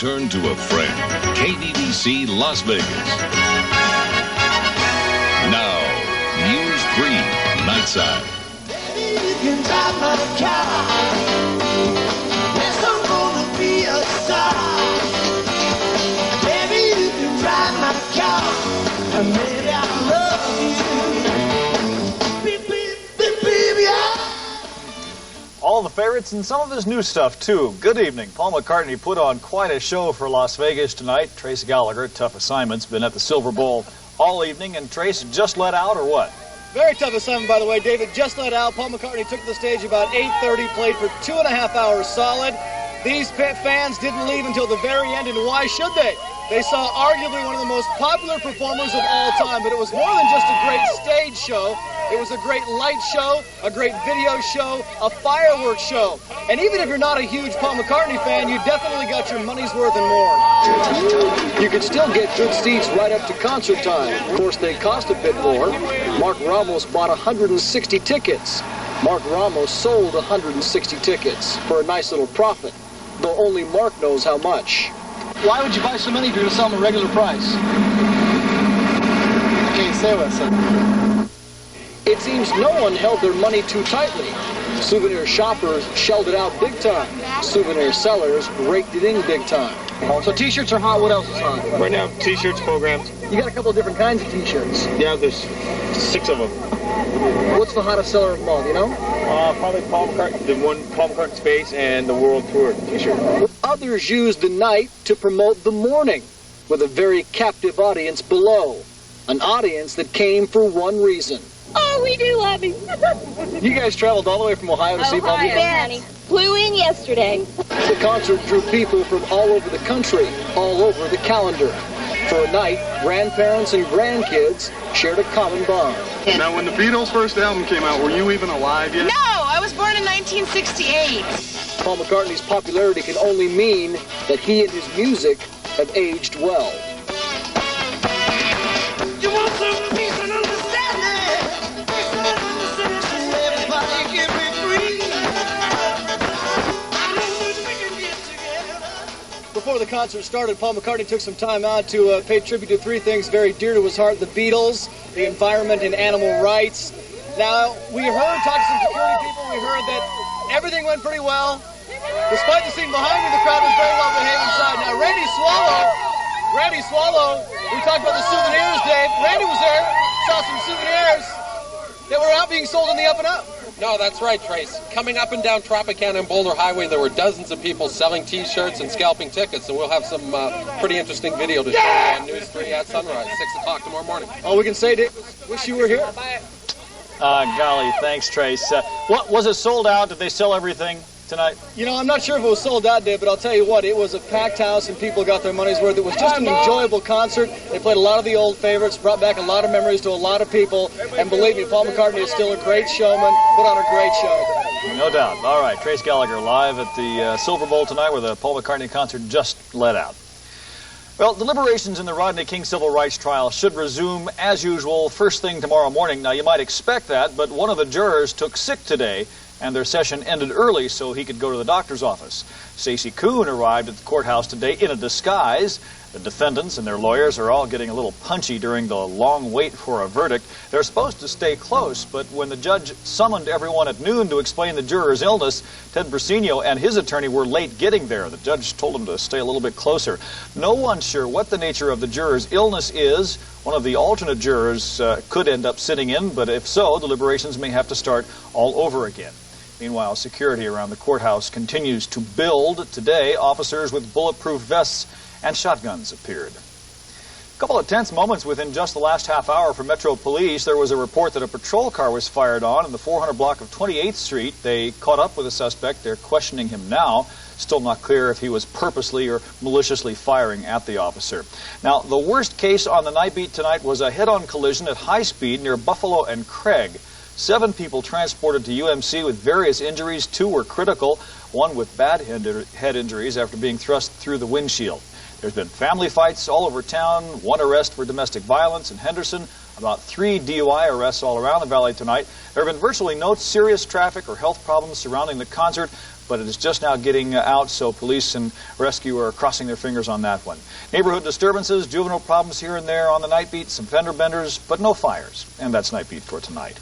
turn to a friend. KDDC Las Vegas. Now, News 3, Nightside. Baby, you can drive my car. Yes, I'm gonna be a star. Baby, you can drive my car. And maybe I'll love you. Beep, beep, beep, beep, yeah. All the favorites and some of his new stuff, too. Good evening. Paul McCartney put on quite a show for Las Vegas tonight. Trace Gallagher, tough assignments, been at the Silver Bowl all evening. And Trace just let out, or what? Very tough assignment, by the way, David. Just let out. Paul McCartney took the stage about 8:30, played for 2.5 hours solid. These fans didn't leave until the very end, and why should they? They saw arguably one of the most popular performers of all time, but it was more than just a great stage show. It was a great light show, a great video show, a fireworks show. And even if you're not a huge Paul McCartney fan, you definitely got your money's worth and more. You could still get good seats right up to concert time. Of course, they cost a bit more. Mark Ramos bought 160 tickets. Mark Ramos sold 160 tickets for a nice little profit, though only Mark knows how much. Why would you buy so many if you're going to sell them a regular price? Can't say what I said. It seems no one held their money too tightly. Souvenir shoppers shelled it out big time. Souvenir sellers raked it in big time. So t-shirts are hot. What else is hot? Right now, t-shirts, programs. You got a couple of different kinds of t-shirts. Yeah, there's 6 of them. What's the hottest seller of them all, you know? Probably Paul McCartney, the one Paul McCartney Space and the World Tour t-shirt. Others used the night to promote the morning with a very captive audience below. An audience that came for one reason. Oh, we do love him. You guys traveled all the way from Ohio to see Paul McCartney? Flew in yesterday. The concert drew people from all over the country, all over the calendar. For a night, grandparents and grandkids shared a common bond. Now, when the Beatles' first album came out, were you even alive yet? No, I was born in 1968. Paul McCartney's popularity can only mean that he and his music have aged well. You want some peace and understanding? Everybody can be free. I know we can get together. Before the concert started, Paul McCartney took some time out to pay tribute to 3 things very dear to his heart: the Beatles, the environment, and animal rights. Now, we heard, talking to some security people, we heard that everything went pretty well. Despite the scene behind me, the crowd was very well behaved inside. Now, Randy Swallow, we talked about the souvenirs, Dave. Randy was there, saw some souvenirs that were out being sold in the Up and Up. No, that's right, Trace. Coming up and down Tropicana and Boulder Highway, there were dozens of people selling T-shirts and scalping tickets, and we'll have some pretty interesting video to show you on News 3 at sunrise, 6 o'clock tomorrow morning. All we can say, Dave, wish you were here. Golly, thanks, Trace. What was it sold out? Did they sell everything tonight? You know, I'm not sure if it was sold out, Dave, but I'll tell you what, it was a packed house and people got their money's worth. It was just an enjoyable concert. They played a lot of the old favorites, brought back a lot of memories to a lot of people, and believe me, Paul McCartney is still a great showman, put on a great show. No doubt. All right, Trace Gallagher live at the Silver Bowl tonight where the Paul McCartney concert just let out. Well, deliberations in the Rodney King civil rights trial should resume as usual first thing tomorrow morning. Now, you might expect that, but one of the jurors took sick today, and their session ended early so he could go to the doctor's office. Stacey Kuhn arrived at the courthouse today in a disguise. The defendants and their lawyers are all getting a little punchy during the long wait for a verdict. They're supposed to stay close, but when the judge summoned everyone at noon to explain the juror's illness, Ted Brasino and his attorney were late getting there. The judge told them to stay a little bit closer. No one's sure what the nature of the juror's illness is. One of the alternate jurors could end up sitting in, but if so, deliberations may have to start all over again. Meanwhile, security around the courthouse continues to build. Today, officers with bulletproof vests and shotguns appeared. A couple of tense moments within just the last half hour for Metro Police. There was a report that a patrol car was fired on in the 400 block of 28th Street. They caught up with the suspect. They're questioning him now. Still not clear if he was purposely or maliciously firing at the officer. Now, the worst case on the Nightbeat tonight was a head-on collision at high speed near Buffalo and Craig. 7 people transported to UMC with various injuries. 2 were critical, one with bad head injuries after being thrust through the windshield. There's been family fights all over town, 1 arrest for domestic violence in Henderson, About 3 DUI arrests all around the valley tonight. There have been virtually no serious traffic or health problems surrounding the concert, but it is just now getting out, so police and rescue are crossing their fingers on that one. Neighborhood disturbances, juvenile problems here and there on the Nightbeat, some fender benders, but no fires. And that's Nightbeat for tonight.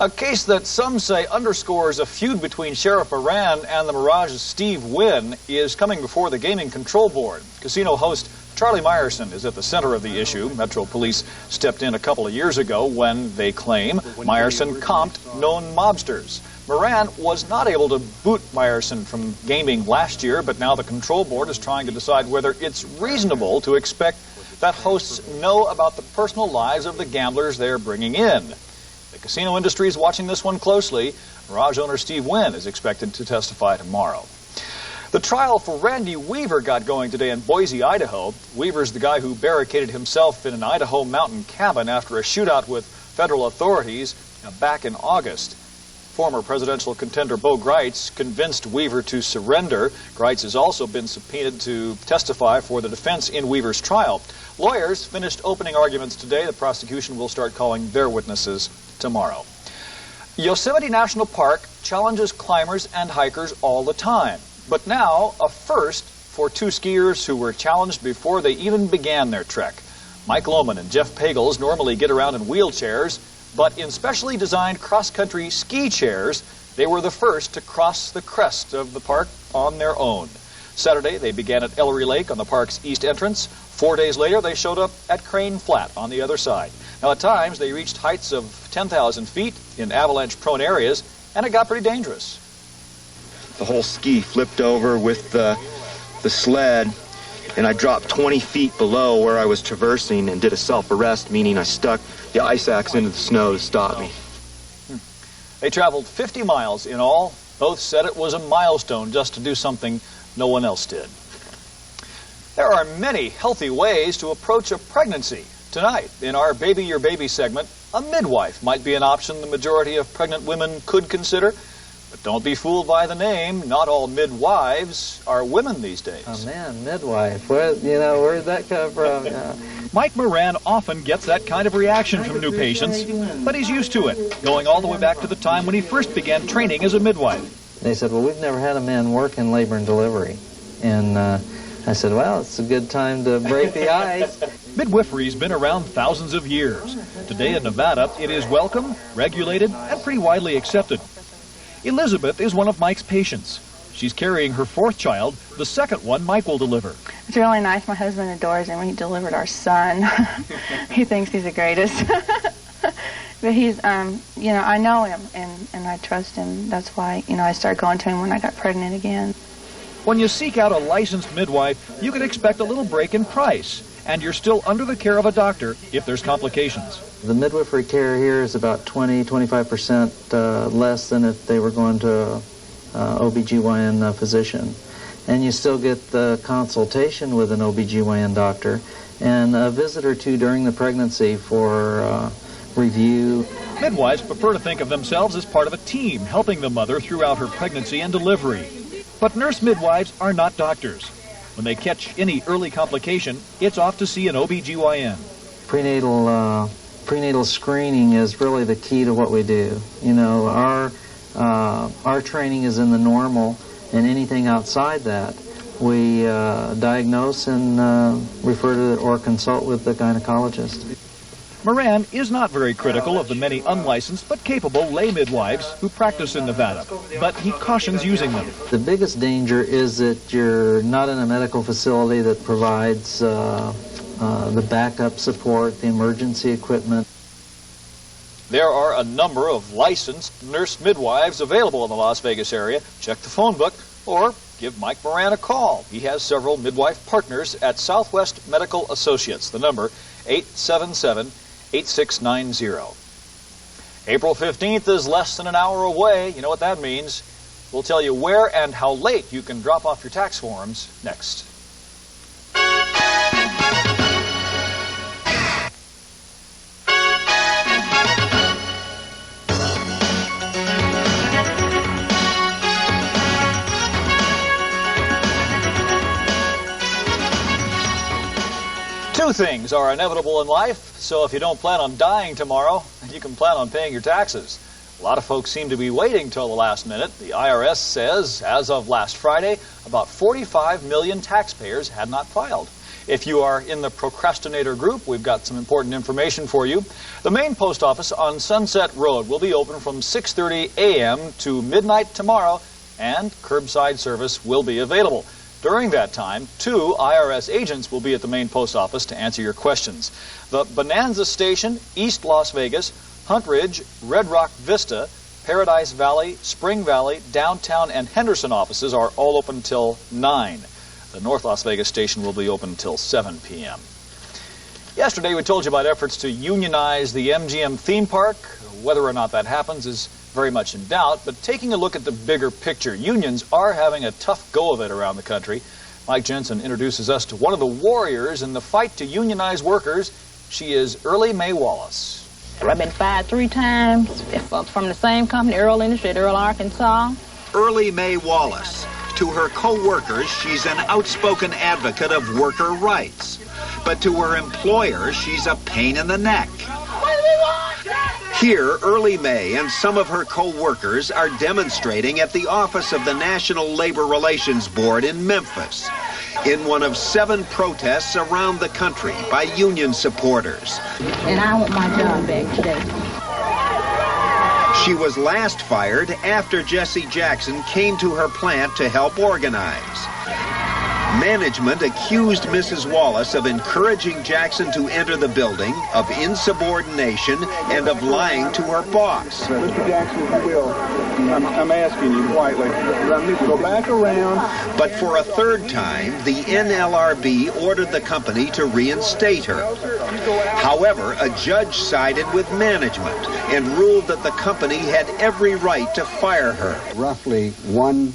A case that some say underscores a feud between Sheriff Moran and the Mirage's Steve Wynn is coming before the Gaming Control Board. Casino host Charlie Meyerson is at the center of the issue. Metro Police stepped in a couple of years ago when, they claim, Meyerson comped known mobsters. Moran was not able to boot Meyerson from gaming last year, but now the Control Board is trying to decide whether it's reasonable to expect that hosts know about the personal lives of the gamblers they're bringing in. The casino industry is watching this one closely. Mirage owner Steve Wynn is expected to testify tomorrow. The trial for Randy Weaver got going today in Boise, Idaho. Weaver's the guy who barricaded himself in an Idaho mountain cabin after a shootout with federal authorities back in August. Former presidential contender Bo Greitz convinced Weaver to surrender. Greitz has also been subpoenaed to testify for the defense in Weaver's trial. Lawyers finished opening arguments today. The prosecution will start calling their witnesses tomorrow. Yosemite National Park challenges climbers and hikers all the time. But now, a first for 2 skiers who were challenged before they even began their trek. Mike Lohman and Jeff Pagels normally get around in wheelchairs, but in specially designed cross-country ski chairs, they were the first to cross the crest of the park on their own. Saturday, they began at Ellery Lake on the park's east entrance. 4 days later, they showed up at Crane Flat on the other side. Now, at times, they reached heights of 10,000 feet in avalanche-prone areas, and it got pretty dangerous. The whole ski flipped over with the sled, and I dropped 20 feet below where I was traversing and did a self-arrest, meaning I stuck the ice axe into the snow to stop me. They traveled 50 miles in all. Both said it was a milestone just to do something no one else did. There are many healthy ways to approach a pregnancy. Tonight, in our Baby Your Baby segment, a midwife might be an option the majority of pregnant women could consider. But don't be fooled by the name. Not all midwives are women these days. Oh, man, midwife. Where'd that come from? Mike Moran often gets that kind of reaction from new patients, but he's used to it, going all the way back to the time when he first began training as a midwife. They said, well, we've never had a man work in labor and delivery. And I said, well, it's a good time to break the ice. Midwifery's been around thousands of years. Today in Nevada, it is welcome, regulated, and pretty widely accepted. Elizabeth is one of Mike's patients. She's carrying her 4th child, the 2nd one Mike will deliver. It's really nice. My husband adores him when he delivered our son. He thinks he's the greatest. But he's, I know him and I trust him. That's why, I started going to him when I got pregnant again. When you seek out a licensed midwife, you can expect a little break in price, and you're still under the care of a doctor if there's complications. The midwifery care here is about 20-25% less than if they were going to OBGYN physician. And you still get the consultation with an OBGYN doctor and a visit or 2 during the pregnancy for review. Midwives prefer to think of themselves as part of a team, helping the mother throughout her pregnancy and delivery. But nurse midwives are not doctors. When they catch any early complication, it's off to see an OBGYN. Prenatal screening is really the key to what we do. Our training is in the normal, and anything outside that, we diagnose and refer to or consult with the gynecologist. Moran is not very critical of the many unlicensed but capable lay midwives who practice in Nevada, but he cautions using them. The biggest danger is that you're not in a medical facility that provides the backup support, the emergency equipment. There are a number of licensed nurse midwives available in the Las Vegas area. Check the phone book or give Mike Moran a call. He has several midwife partners at Southwest Medical Associates. The number 877-8690. April 15th is less than an hour away. You know what that means. We'll tell you where and how late you can drop off your tax forms next. Two things are inevitable in life, so if you don't plan on dying tomorrow, you can plan on paying your taxes. A lot of folks seem to be waiting till the last minute. The IRS says, as of last Friday, about 45 million taxpayers had not filed. If you are in the procrastinator group, we've got some important information for you. The main post office on Sunset Road will be open from 6:30 a.m. to midnight tomorrow, and curbside service will be available. During that time, 2 IRS agents will be at the main post office to answer your questions. The Bonanza Station, East Las Vegas, Hunt Ridge, Red Rock Vista, Paradise Valley, Spring Valley, Downtown, and Henderson offices are all open until 9. The North Las Vegas station will be open until 7 p.m. Yesterday, we told you about efforts to unionize the MGM theme park. Whether or not that happens is very much in doubt, but taking a look at the bigger picture, unions are having a tough go of it around the country. Mike Jensen introduces us to one of the warriors in the fight to unionize workers. She is Early Mae Wallace. I've been fired 3 times from the same company, Earl Industry at Earl, Arkansas. Early Mae Wallace. To her co-workers, she's an outspoken advocate of worker rights. But to her employer, she's a pain in the neck. Here, Early Mae and some of her co-workers are demonstrating at the office of the National Labor Relations Board in Memphis in one of 7 protests around the country by union supporters. And I want my job back today. She was last fired after Jesse Jackson came to her plant to help organize. Management accused Mrs. Wallace of encouraging Jackson to enter the building, of insubordination, and of lying to her boss. Mr. Jackson, if you will, I'm asking you politely, go back around. But for a 3rd time, the NLRB ordered the company to reinstate her. However, a judge sided with management and ruled that the company had every right to fire her. Roughly one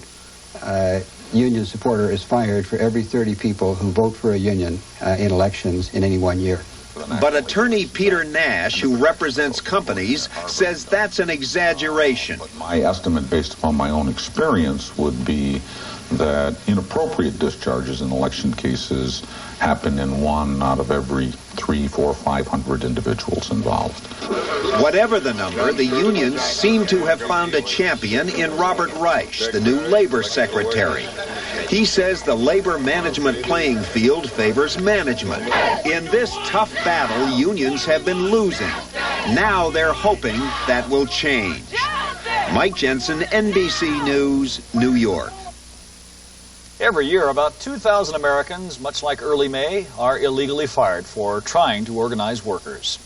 union supporter is fired for every 30 people who vote for a union in elections in any one year. But attorney Peter Nash, who represents companies, says that's an exaggeration. My estimate, based upon my own experience, would be that inappropriate discharges in election cases happen in 1 out of every 300, 400, 500 individuals involved. Whatever the number, the unions seem to have found a champion in Robert Reich, the new labor secretary. He says the labor management playing field favors management. In this tough battle, unions have been losing. Now they're hoping that will change. Mike Jensen, NBC News, New York. Every year, about 2,000 Americans, much like Early Mae, are illegally fired for trying to organize workers.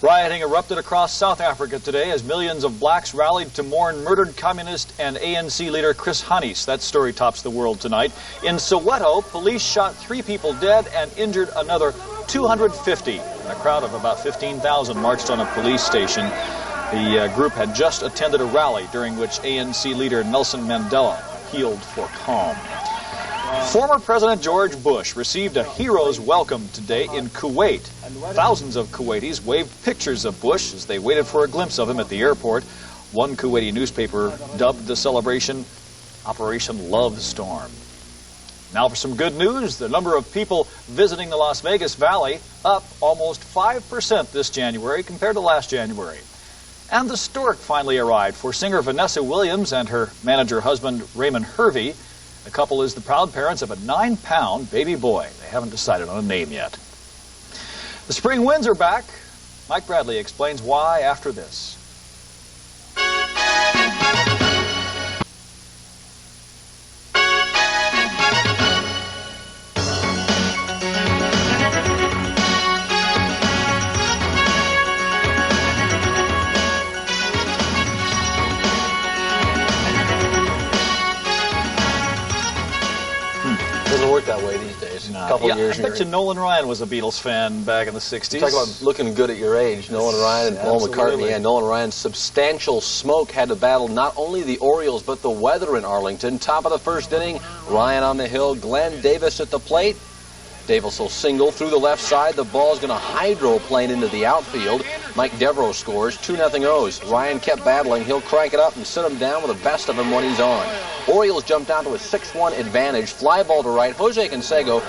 Rioting erupted across South Africa today as millions of blacks rallied to mourn murdered communist and ANC leader Chris Hani. That story tops the world tonight. In Soweto, police shot 3 people dead and injured another 250. And a crowd of about 15,000 marched on a police station. The group had just attended a rally during which ANC leader Nelson Mandela appealed for calm. Former President George Bush received a hero's welcome today in Kuwait. Thousands of Kuwaitis waved pictures of Bush as they waited for a glimpse of him at the airport. One Kuwaiti newspaper dubbed the celebration Operation Love Storm. Now for some good news. The number of people visiting the Las Vegas Valley up almost 5% this January compared to last January. And the stork finally arrived for singer Vanessa Williams and her manager husband Raymond Hervey. The couple is the proud parents of a 9-pound baby boy. They haven't decided on a name yet. The spring winds are back. Mike Bradley explains why after this. That way these days. No. A couple of years. I bet you Nolan Ryan was a Beatles fan back in the 60s. Talk about looking good at your age. Nolan Ryan and Paul McCartney. And Nolan Ryan's substantial smoke had to battle not only the Orioles, but the weather in Arlington. Top of the 1st inning, Ryan on the hill, Glenn Davis at the plate. Davis will single through the left side. The ball's going to hydroplane into the outfield. Mike Devereaux scores 2-0 O's. Ryan kept battling. He'll crank it up and sit him down with the best of him when he's on. Orioles jump down to a 6-1 advantage. Fly ball to right. Jose Canseco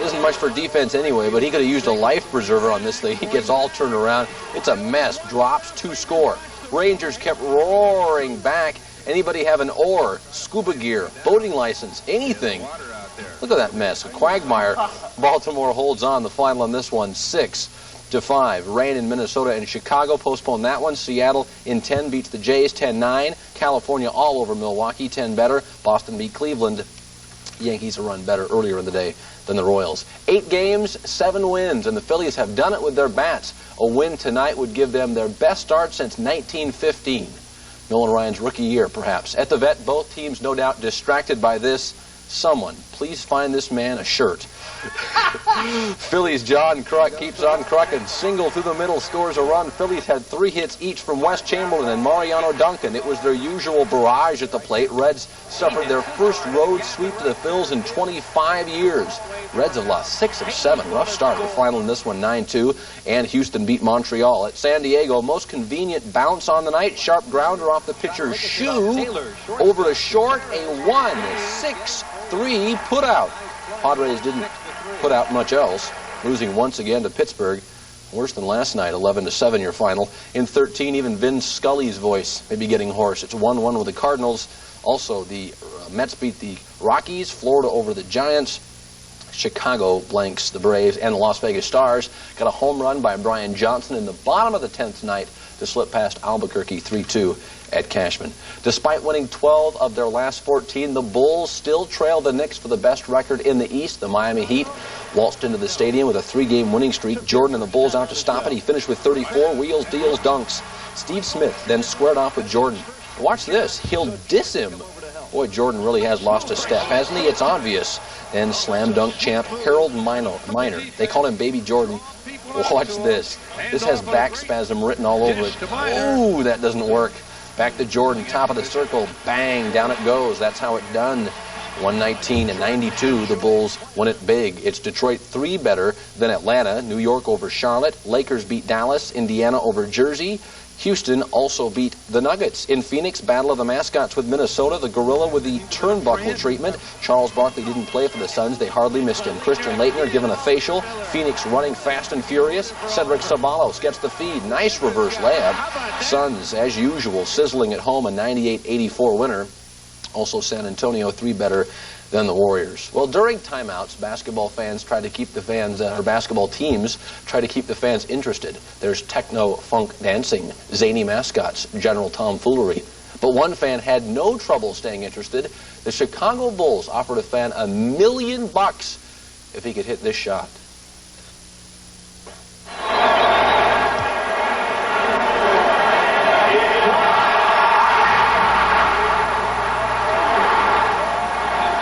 isn't much for defense anyway, but he could have used a life preserver on this thing. He gets all turned around. It's a mess. Drops to score. Rangers kept roaring back. Anybody have an oar, scuba gear, boating license, anything? Look at that mess. A quagmire. Baltimore holds on. The final on this one, 6-5. Rain in Minnesota and Chicago. Postpone that one. Seattle in 10 beats the Jays 10-9. California all over Milwaukee 10 better. Boston beat Cleveland. Yankees a run better earlier in the day than the Royals. 8 games, 7 wins, and the Phillies have done it with their bats. A win tonight would give them their best start since 1915. Nolan Ryan's rookie year, perhaps. At the Vet, both teams no doubt distracted by this. Someone, please find this man a shirt. Phillies' John Kruk keeps on Krucking. Single through the middle, scores a run. Phillies had 3 hits each from Wes Chamberlain and Mariano Duncan. It was their usual barrage at the plate. Reds suffered their first road sweep to the Phils in 25 years. Reds have lost 6 of 7. Rough start. The final in this one, 9-2. And Houston beat Montreal. At San Diego, most convenient bounce on the night. Sharp grounder off the pitcher's shoe. Over to short, a 1-6-3 put out. Padres didn't put out much else, losing once again to Pittsburgh. Worse than last night, 11-7 your final. In 13, even Vin Scully's voice may be getting hoarse. It's 1-1 with the Cardinals. Also, the Mets beat the Rockies, Florida over the Giants. Chicago blanks the Braves, and the Las Vegas Stars got a home run by Brian Johnson in the bottom of the 10th night to slip past Albuquerque 3-2 at Cashman. Despite winning 12 of their last 14, the Bulls still trail the Knicks for the best record in the East. The Miami Heat waltzed into the stadium with a 3-game winning streak. Jordan and the Bulls out to stop it. He finished with 34 wheels, deals, dunks. Steve Smith then squared off with Jordan. Watch this. He'll diss him. Boy, Jordan really has lost a step, hasn't he? It's obvious. Then slam dunk champ Harold Miner. They call him Baby Jordan. Watch this. This has back spasm written all over it. Ooh, that doesn't work. Back to Jordan, top of the circle. Bang, down it goes. That's how it done. 119-92, the Bulls won it big. It's Detroit 3 better than Atlanta. New York over Charlotte. Lakers beat Dallas. Indiana over Jersey. Houston also beat the Nuggets. In Phoenix, battle of the mascots with Minnesota. The gorilla with the turnbuckle treatment. Charles Barkley didn't play for the Suns. They hardly missed him. Christian Laettner given a facial. Phoenix running fast and furious. Cedric Ceballos gets the feed. Nice reverse layup. Suns, as usual, sizzling at home, a 98-84 winner. Also San Antonio 3 better than the Warriors. Well, during timeouts, basketball fans try to keep the fans, or basketball teams try to keep the fans interested. There's techno-funk dancing, zany mascots, general tomfoolery. But one fan had no trouble staying interested. The Chicago Bulls offered a fan $1 million if he could hit this shot.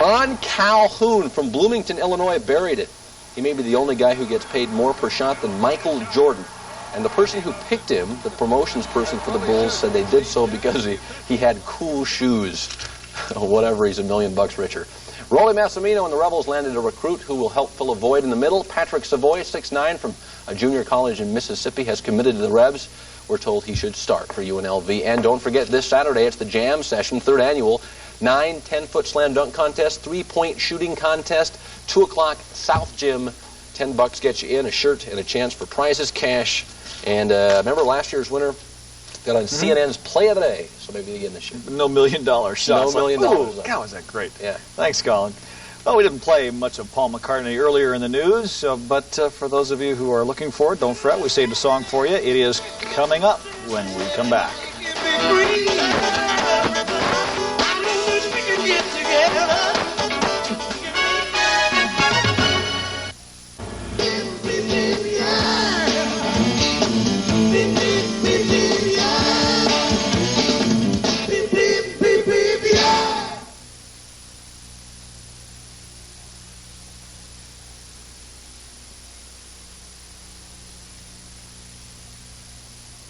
On Calhoun from Bloomington, Illinois, buried it. He may be the only guy who gets paid more per shot than Michael Jordan. And the person who picked him, the promotions person for the Bulls, said they did so because he had cool shoes. Whatever, he's $1 million richer. Rolly Massimino and the Rebels landed a recruit who will help fill a void in the middle. Patrick Savoy, 6'9", from a junior college in Mississippi, has committed to the Rebs. We're told he should start for UNLV. And don't forget, this Saturday, it's the Jam Session, 3rd annual. 9 10-foot slam dunk contest, 3-point shooting contest, 2 o'clock South Gym. $10 gets you in, a shirt and a chance for prizes, cash. And remember last year's winner got on CNN's Play of the Day, so maybe again this year. No $1 million shots. No $1 million. God, was that great. Yeah. Thanks, Colin. Well, we didn't play much of Paul McCartney earlier in the news, but for those of you who are looking for it, don't fret. We saved a song for you. It is coming up when we come back.